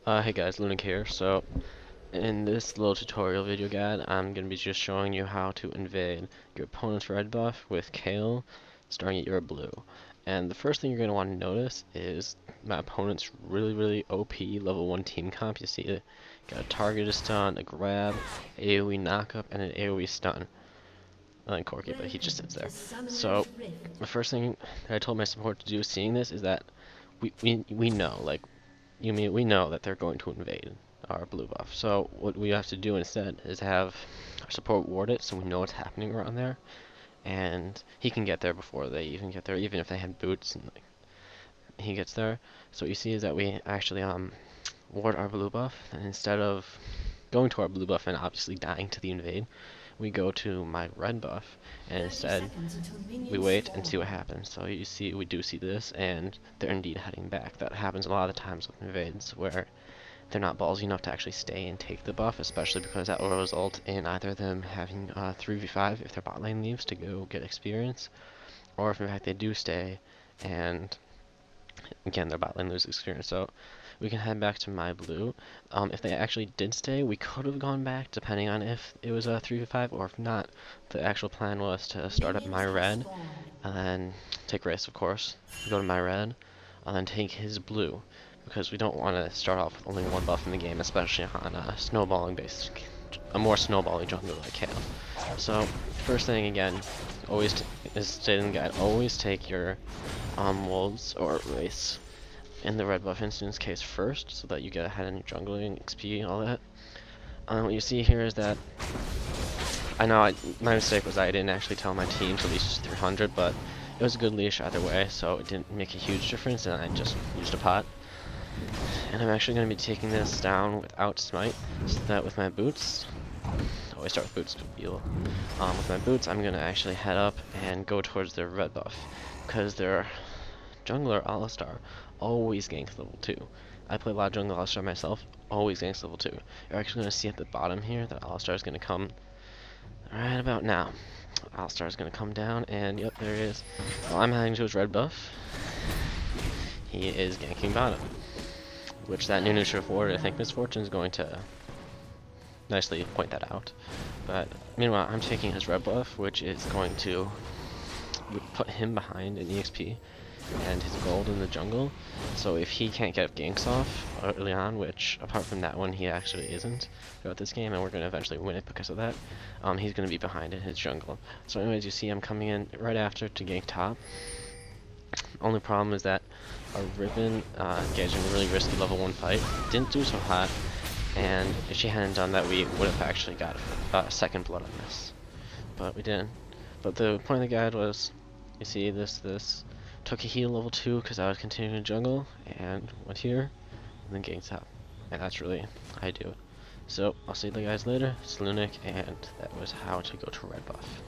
Hey guys, Lunik here. So, in this little tutorial video guide, I'm going to be just showing you how to invade your opponent's red buff with Kayle, starting at your blue. And the first thing you're going to want to notice is my opponent's really OP level 1 team comp. You see it got a targeted stun, a grab, AoE knockup, and an AoE stun. And Corky, but he just sits there. So, the first thing that I told my support to do seeing this is that we know, like, we know that they're going to invade our blue buff. So what we have to do instead is have our support ward it so we know what's happening around there, and he can get there before they even get there, even if they had boots and like, he gets there. So what you see is that we actually ward our blue buff, and instead of going to our blue buff and obviously dying to the invade, we go to my red buff, and instead we wait and see what happens. So you see, we do see this, and they're indeed heading back. That happens a lot of the times with invades, where they're not ballsy enough to actually stay and take the buff, especially because that will result in either them having 3v5 if their bot lane leaves to go get experience, or if in fact they do stay and again their bot lane loses experience. So we can head back to my blue. If they actually did stay, we could have gone back depending on if it was a 3v5, or if not, the actual plan was to start at my red and then take race, of course, go to my red and then take his blue, because we don't want to start off with only one buff in the game, especially on a more snowballing jungler like Kayle. So first thing again, always is stated in the guide, always take your wolves or race in the red buff instance case first, so that you get ahead in your jungling XP and all that. What you see here is that I know my mistake was I didn't actually tell my team to leash 300, but it was a good leash either way, so it didn't make a huge difference, and I just used a pot. And I'm actually going to be taking this down without smite, so that with my boots, always start with boots to heal. With my boots, I'm going to actually head up and go towards their red buff, because their jungler Alistar always ganks level 2. I play a lot of jungler Alistar myself, always ganks level 2. You're actually going to see at the bottom here that Alistar is going to come right about now. Alistar is going to come down, and yep, there he is. While I'm heading to his red buff, he is ganking bottom, which that new neutral forward, I think Miss Fortune is going to nicely point that out. But meanwhile, I'm taking his red buff, which is going to put him behind in EXP and his gold in the jungle. So if he can't get ganks off early on, which apart from that one he actually isn't throughout this game, and we're going to eventually win it because of that, he's going to be behind in his jungle. So anyways, you see I'm coming in right after to gank top. Only problem is that our Ribbon engaged in a really risky level 1 fight didn't do so hot, and if she hadn't done that, we would have actually got a second blood on this, but we didn't. But the point of the guide was, you see this took a heal level 2 because I was continuing to jungle, and went here and then ganked top, and that's really how I do it. So I'll see you guys later. It's Lunik, and that was how to go to red buff.